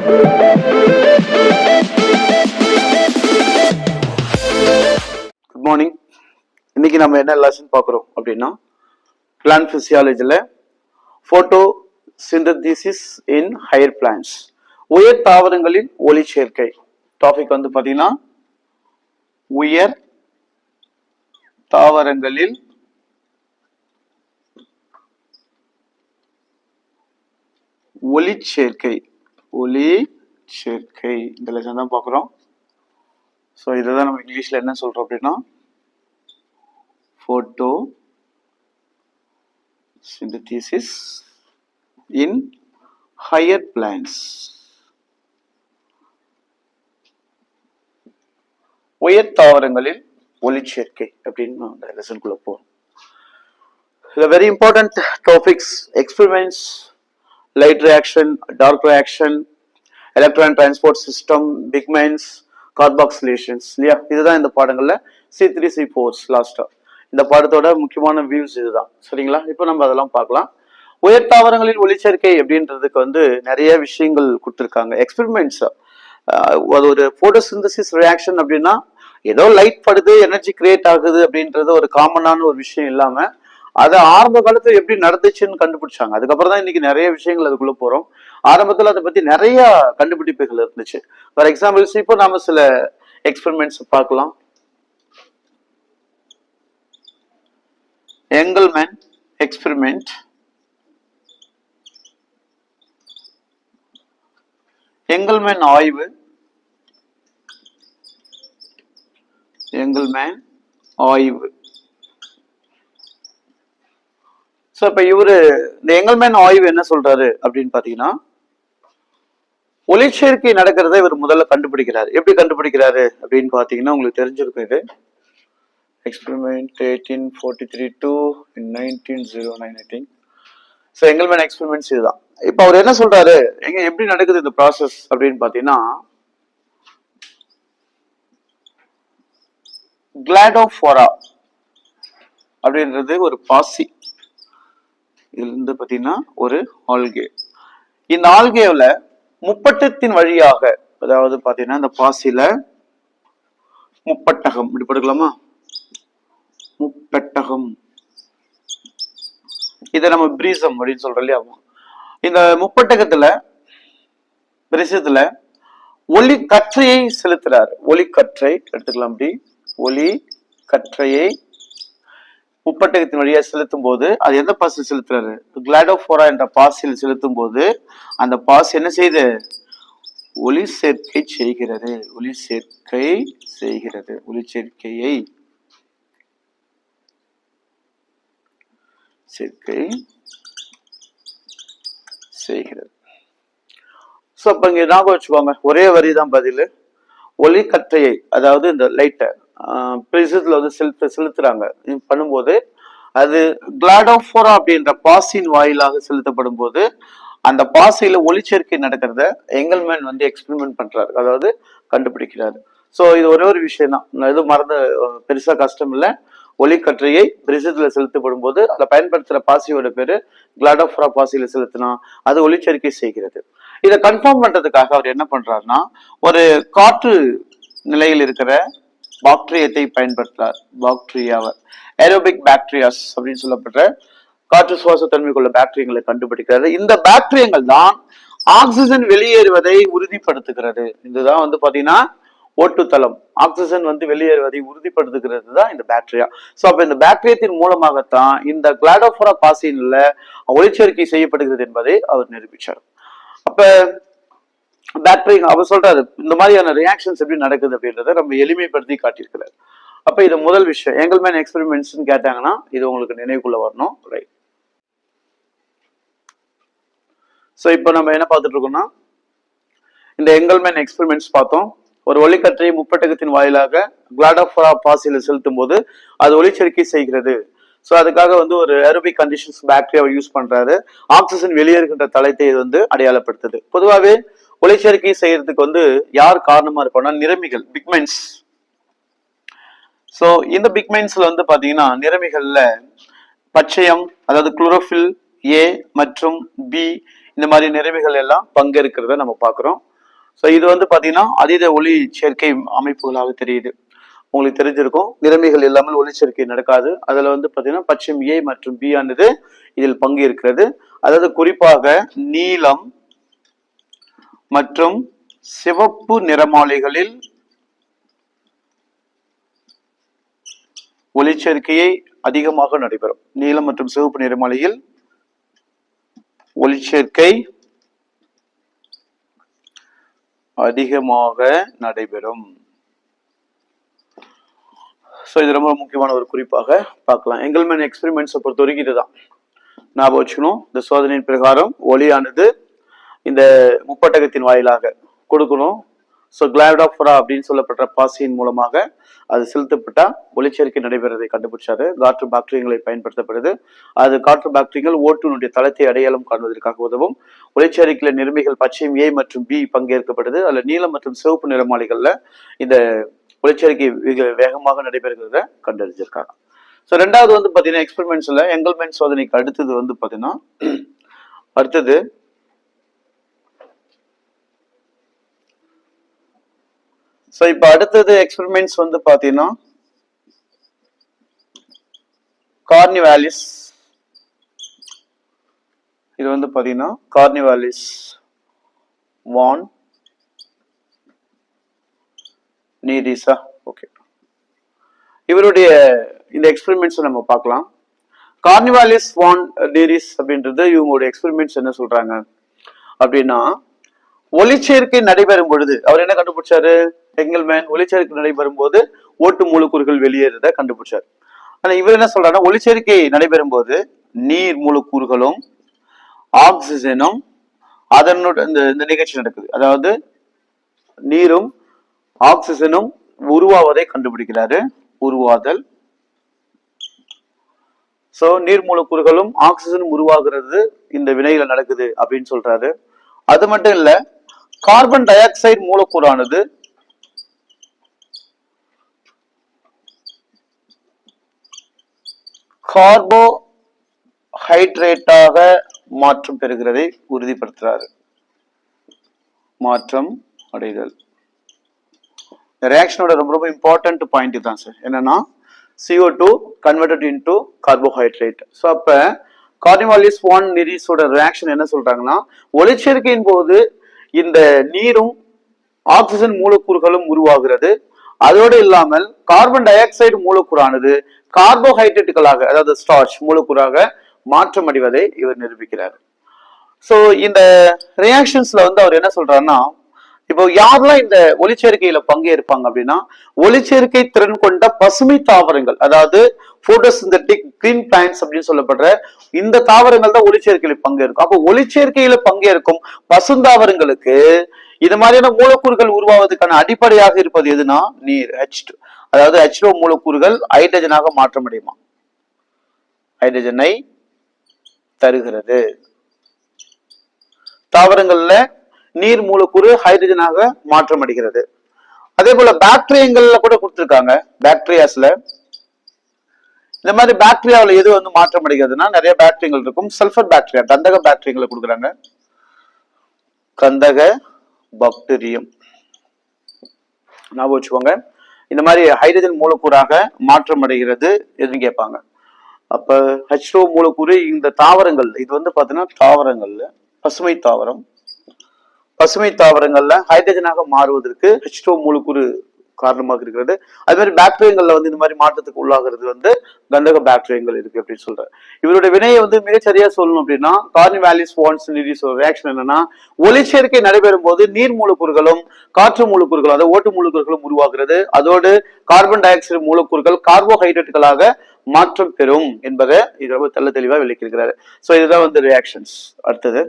Good morning. இன்னைக்கு நம்ம என்ன லெசன் பார்க்குறோம் அப்படின்னா, பிளான்ட் பிசியாலஜியில் photosynthesis in higher plants, உயர் தாவரங்களில் ஒளி சேர்க்கை. டாபிக் வந்து பார்த்தீங்கன்னா, உயர் தாவரங்களில் ஒளி சேர்க்கை. ஒளி சேர்க்கை இந்த லெசன் தான் பார்க்குறோம். ஸோ இதை தான் நம்ம இங்கிலீஷில் என்ன சொல்கிறோம் அப்படின்னா, photo synthesis in higher plants, உயர் தாவரங்களில் ஒளி சேர்க்கை அப்படின்னு அந்த லெசனுக்குள்ள போறோம். The very important topics: experiments, light reaction, dark reaction, electron transport system, pigments, carboxylations. இல்லையா? இதுதான் இந்த பாடங்கள்ல C3 C4 லாஸ்டா இந்த பாடத்தோட முக்கியமான வியூஸ் இதுதான். சரிங்களா? இப்போ நம்ம அதெல்லாம் பார்க்கலாம். உயர் தாவரங்களில் ஒளிச்சேர்க்கை அப்படின்றதுக்கு வந்து நிறைய விஷயங்கள் கொடுத்துருக்காங்க. எக்ஸ்பெரிமெண்ட்ஸ், அது ஒரு போட்டோசிந்தசிஸ் ரியாக்ஷன் அப்படின்னா ஏதோ லைட் படுது, எனர்ஜி கிரியேட் ஆகுது அப்படின்றது ஒரு காமனான ஒரு விஷயம் இல்லாம, அதை ஆரம்ப காலத்துல எப்படி நடந்துச்சுன்னு கண்டுபிடிச்சாங்க. அதுக்கப்புறம் தான் இன்னைக்கு நிறைய விஷயங்கள் அதுக்குள்ள போறோம். ஆரம்பத்துல அதை பத்தி நிறைய கண்டுபிடிப்புகள் இருந்துச்சு. ஃபார் எக்ஸாம்பிள்ஸ், இப்போ நாம சில எக்ஸ்பெரிமெண்ட்ஸ் பார்க்கலாம். எங்கல்மேன் எக்ஸ்பெரிமெண்ட். எங்கல்மேன் ஆய்வு. எங்கல்மேன் ஆய்வு. சோ இப்ப இவரு இந்த எங்கல்மேன் ஆய்வு என்ன சொல்றாரு அப்படின்னு பாத்தீங்கன்னா, ஒளிச்சேர்க்கை நடக்கிறத இவர் முதல்ல கண்டுபிடிக்கிறாரு. எப்படி கண்டுபிடிக்கிறாரு அப்படின்னு பாத்தீங்கன்னா, உங்களுக்கு தெரிஞ்சிருக்கும். இது experiment 1843 to 1909 I think. So Engelmann experiments இதுதான். இப்ப அவர் என்ன சொல்றாரு, எப்படி நடக்குது இந்த ப்ராசஸ் அப்படின்னு பாத்தீங்கன்னா, கிளாடோஃபோரா அப்படின்றது ஒரு பாசி. இதுல இருந்து பாத்தீங்கன்னா ஒரு ஆல்கே. இந்த ஆல்கேவ்ல முப்பட்டத்தின் வழியாக, அதாவது பாத்தீங்கன்னா இந்த பாசில முப்பட்டகம் இப்படி படுக்கலாமா, முப்பட்டகம், இதை நம்ம பிரீசம் அப்படின்னு சொல்றோம் இல்லையா. இந்த முப்பட்டகத்துல பிரீசத்துல ஒளி கற்றையை செலுத்துறாரு. ஒளி கற்றை எடுத்துக்கலாம். அப்படி ஒளி கற்றையை முப்பட்டகத்தின் வழியா செலுத்தும் போது அது எந்த பாசில் செலுத்துறாரு, கிளாடோஃபோரா என்ற பாசில் செலுத்தும் போது அந்த பாசி என்ன செய்யுது, ஒளி சேர்க்கை செய்கிறது. ஒளி சேர்க்கை செய்கிறது. ஒளி சேர்க்கையை சேர்க்கை செய்கிறது. சோ அப்ப இங்க ஞாபகம் வச்சுக்கோங்க, ஒரே வரி தான் பதில். ஒளி கற்றையை, அதாவது இந்த லைட்டை பிரிசத்துல வந்து செலுத்துறாங்க. பண்ணும்போது அது கிளாடோஃபோரா அப்படின்ற பாசின் வாயிலாக செலுத்தப்படும் போது அந்த பாசியில ஒளிச்சேர்க்கை நடக்கிறத எங்கல்மேன் வந்து எக்ஸ்பெரிமெண்ட் பண்றாரு, அதாவது கண்டுபிடிக்கிறாரு. ஸோ இது ஒரே ஒரு விஷயம் தான், எதுவும் மறந்து பெருசா கஷ்டம் இல்லை. ஒளிக்கற்றையை பிரிசத்துல செலுத்தப்படும் போது அதை பயன்படுத்துற பாசியோட பேரு கிளாடோஃபோரா பாசியில செலுத்தினா அது ஒளிச்சேர்க்கை செய்கிறது. இதை கன்ஃபார்ம் பண்றதுக்காக அவர் என்ன பண்றாருன்னா, ஒரு காற்று நிலையில் இருக்கிற பாக்டீரியத்தை பயன்படுத்துறார். பாக்டீரியாவை ஏரோபிக் பாக்டீரியாஸ் அப்படின்னு சொல்லப்படுற காற்று சுவாச தன்மை கொண்ட பாக்டீரியங்களை கண்டுபிடிக்கிறது. இந்த பாக்டீரியங்கள் தான் ஆக்சிஜன் வெளியேறுவதை உறுதிப்படுத்துகிறது. இதுதான் வந்து பாத்தீங்கன்னா ஓட்டு தளம். ஆக்சிஜன் வந்து வெளியேறுவதை உறுதிப்படுத்துகிறது தான் இந்த பாக்டீரியா. சோ அப்ப இந்த பாக்டீரியத்தின் மூலமாகத்தான் இந்த கிளாடோஃபோரா பாசின்ல ஒளிச்சேர்க்கை செய்யப்படுகிறது என்பதை அவர் நிரூபிச்சார். அப்ப பாக்டீரியா அவர் சொல்றாரு இந்த மாதிரியான ரியாக்ஷன்ஸ் எப்படி நடக்குது அப்படின்றத நம்ம எளிமைப்படுத்தி காட்டியிருக்கிறார். அப்ப இது முதல் விஷயம். எங்கல்மேன் எக்ஸ்பெரிமெண்ட்ஸ் கேட்டாங்கன்னா இது உங்களுக்கு நினைவுக்குள்ள வரணும். ரைட். சோ இப்போ நம்ம என்ன பார்த்துட்டு இருக்கோம்னா, இந்த எங்கல்மேன் எக்ஸ்பெரிமெண்ட்ஸ் பார்த்தோம். ஒரு ஒளிக்கற்றை முப்பட்டகத்தின் வாயிலாக கிளாடோஃபோரா பாசியில செலுத்தும் போது அது ஒளிச்சேர்க்கை செய்கிறது. ஸோ அதுக்காக வந்து ஒரு ஏரோபிக் கண்டிஷன்ஸ் பாக்டீரியாவை யூஸ் பண்றாரு. ஆக்சிஜன் வெளியேறுகின்ற தளத்தை இது வந்து அடையாளப்படுத்துது. பொதுவாகவே ஒளிச்சேர்க்கை செய்யறதுக்கு வந்து யார் காரணமா இருப்பாங்கன்னா நிறமிகள், பிக்மெண்ட்ஸ். ஸோ இந்த பிக்மெண்ட்ஸ்ல வந்து பாத்தீங்கன்னா நிறமிகள்ல பச்சையம், அதாவது குளோரோஃபில் ஏ மற்றும் பி, இந்த மாதிரி நிறமிகள் எல்லாம் பங்கேற்கிறத நம்ம பார்க்கிறோம். ஸோ இது வந்து பாத்தீங்கன்னா அதீத ஒளி சேர்க்கை அமைப்புகளாக தெரியுது. உங்களுக்கு தெரிஞ்சிருக்கும், நிறமிகள் இல்லாமல் ஒளிச்சேர்க்கை நடக்காது. அதுல வந்து பாத்தீங்கன்னா பட்சம் ஏ மற்றும் பி ஆனது இதில் பங்கு இருக்கிறது. அதாவது குறிப்பாக நீலம் மற்றும் சிவப்பு நிறமாலைகளில் ஒளிச்சேர்க்கையை அதிகமாக நடைபெறும். நீலம் மற்றும் சிவப்பு நிறமாலையில் ஒளிச்சேர்க்கை அதிகமாக நடைபெறும். ஸோ இது ரொம்ப முக்கியமான ஒரு குறிப்பாக பார்க்கலாம். எங்கல்மேன் எக்ஸ்பெரிமெண்ட்ஸை பொறுத்த வரைக்கும் இதுதான் ஞாபகம் வச்சுக்கணும். இந்த சோதனையின் பிரகாரம் ஒளியானது இந்த முப்பட்டகத்தின் வாயிலாக கொடுக்கணும். ஸோ கிளாடோஃபோரா அப்படின்னு சொல்லப்பட்ட பாசியின் மூலமாக அது செலுத்தப்பட்டா ஒளிச்சேர்க்கை நடைபெறதை கண்டுபிடிச்சாரு. காற்று பாக்டீரியங்களை பயன்படுத்தப்படுது. அது காற்று பாக்டீரியங்கள் ஓட்டுனுடைய தளத்தை அடையாளம் காணுவதற்காக உதவும். ஒளிச்சேர்க்கையில நிறமிகள் பச்சையம் ஏ மற்றும் பி பங்கேற்கப்படுது. அதுல நீலம் மற்றும் சிவப்பு நிறமாலைகள்ல இந்த ஒளிச்சேர்க்கை வேகமாக நடைபெறுகிறத கண்டறிஞ்சிருக்காங்க. ஸோ ரெண்டாவது வந்து பாத்தீங்கன்னா எக்ஸ்பெரிமெண்ட்ஸ்ல எங்கல்மேன் சோதனைக்கு அடுத்தது வந்து பாத்தீங்கன்னா ஸோ இப்ப அடுத்தது எக்ஸ்பெரிமெண்ட்ஸ் வந்து பாத்தீங்கன்னா கார்னிவாலிஸ். இது வந்து பாத்தீங்கன்னா கார்னிவாலிஸ் வான் நீரிசா. ஓகே, இவருடைய இந்த எக்ஸ்பெரிமெண்ட்ஸ் நம்ம பார்க்கலாம். கார்னிவாலிஸ் வான் நீரிஸ் அப்படின்றது இவங்களுடைய எக்ஸ்பெரிமெண்ட்ஸ் என்ன சொல்றாங்க அப்படின்னா, ஒளிச்சேர்க்கை நடைபெறும் பொழுது அவர் என்ன கண்டுபிடிச்சாரு? எங்கல்மேன் ஒளிச்சேர்க்கை நடைபெறும் போது ஓட்டு மூலக்கூறுகள் வெளியேறத கண்டுபிடிச்சாரு. ஆனா இவர் என்ன சொல்றாருன்னா, ஒளிச்சேர்க்கை நடைபெறும் போது நீர் மூலக்கூறுகளும் ஆக்சிஜனும் அதனுடைய இந்த நிகழ்ச்சி நடக்குது. அதாவது நீரும் ஆக்சிஜனும் உருவாவதை கண்டுபிடிக்கிறாரு. உருவாதல். சோ நீர் மூலக்கூறுகளும் ஆக்சிஜனும் உருவாகிறது இந்த வினையில நடக்குது அப்படின்னு சொல்றாரு. அது மட்டும் இல்ல, கார்பன் டை ஆக்சைடு மூலக்கூறானது கார்போஹைட்ரேட்டாக மாற்றம் பெறுகிறதை உறுதிப்படுத்துறாரு. மாற்றம் அடைதல் ரியாக்ஷனோட ரொம்ப ரொம்ப இம்பார்ட்டன்ட் பாயிண்ட் தான் சார். என்னன்னா CO2 converted into carbohydrate. So அப்ப கார்னிவாலிஸ் வான் நீரிஸோட ரியாக்ஷன் என்ன சொல்றாங்கன்னா, ஒளிச்சேர்க்கையின் போது இந்த நீரும் ஆக்சிஜன் மூலக்கூறுகளும் உருவாகிறது. அதோடு இல்லாமல் கார்பன் டை ஆக்சைடு மூலக்கூறானது கார்போஹைட்ரேட்டுகளாக, அதாவது ஸ்டார்ச் மூலக்கூறாக மாற்றம் அடைவதை இவர் நிரூபிக்கிறார். ஸோ இந்த ரியாக்ஷன்ஸ்ல வந்து அவர் என்ன சொல்றாருன்னா, இப்போ யாரெல்லாம் இந்த ஒளிச்சேர்க்கையில பங்கேற்பாங்க அப்படின்னா, ஒளிச்சேர்க்கை திறன் கொண்ட பசுமை தாவரங்கள், அதாவது போட்டோசிந்தட்டிக் கிரீன் பிளான்ட்ஸ் அப்படின்னு சொல்லப்படுற இந்த தாவரங்கள் தான் ஒளிச்சேர்க்கையில பங்கேற்கும். அப்போ ஒளிச்சேர்க்கையில பங்கேற்கும் பசுந்தாவரங்களுக்கு இது மாதிரியான மூலக்கூறுகள் உருவாவதற்கான அடிப்படையாக இருப்பது எதுனா நீர், H2. அதாவது H2O மூலக்கூறுகள் ஹைட்ரஜனாக மாற்றம் அடையுமா, ஹைட்ரஜனை தருகிறது. தாவரங்கள்ல நீர் மூலக்கூறு ஹைட்ரஜனாக மாற்றம் அடைகிறது. அதே போல பாக்டீரியங்கள்ல கூட கொடுத்திருக்காங்க. பாக்டீரியாஸ்ல இந்த மாதிரி பாக்டீரியாவில் எது வந்து மாற்றம் அடைகிறதுனா, நிறைய பாக்டீரியங்கள் இருக்கும். சல்பர் பாக்டீரியா, கந்தக பாக்டீரியங்களை கொடுக்குறாங்க. கந்தக பாக்டீரியம் ஞாபகம் வச்சுக்கோங்க. இந்த மாதிரி ஹைட்ரஜன் மூலக்கூறாக மாற்றம் அடைகிறது எதுன்னு கேட்பாங்க. அப்ப H2O மூலக்கூறு இந்த தாவரங்கள், இது வந்து பாத்தீங்கன்னா தாவரங்கள்ல பசுமை தாவரம், பசுமை தாவரங்கள்ல ஹைட்ரஜனாக மாறுவதற்கு H2O மூலக்கூறு காரணமாக இருக்கிறது. அது மாதிரி பாக்டீரியங்கள்ல வந்து இந்த மாதிரி மாற்றத்துக்கு உள்ளாகிறது வந்து கந்தக பாக்டீரியங்கள் இருக்கு அப்படின்னு சொல்றாரு. இவருடைய வினையை வந்து மிகச்சரியா சொல்லணும் அப்படின்னா, கார்னிவாலிஸ் வான் நீரிஸ் ரியாக்ஷன் என்னன்னா, ஒளிச்சேர்க்கை நடைபெறும் போது நீர் மூலக்கூறுகளும் காற்று மூலக்கூறுகளும், அதாவது ஓட்டு மூலக்கூறுகளும் உருவாகிறது. அதோடு கார்பன் டை ஆக்சைடு மூலக்கூறுகள் கார்போஹைட்ரேட்டுகளாக மாற்றம் பெறும் என்பதை இது ரொம்ப தெல்ல தெளிவா விளக்கியிருக்கிறாரு. சோ இதுதான் வந்து ரியாக்ஷன்ஸ். அடுத்தது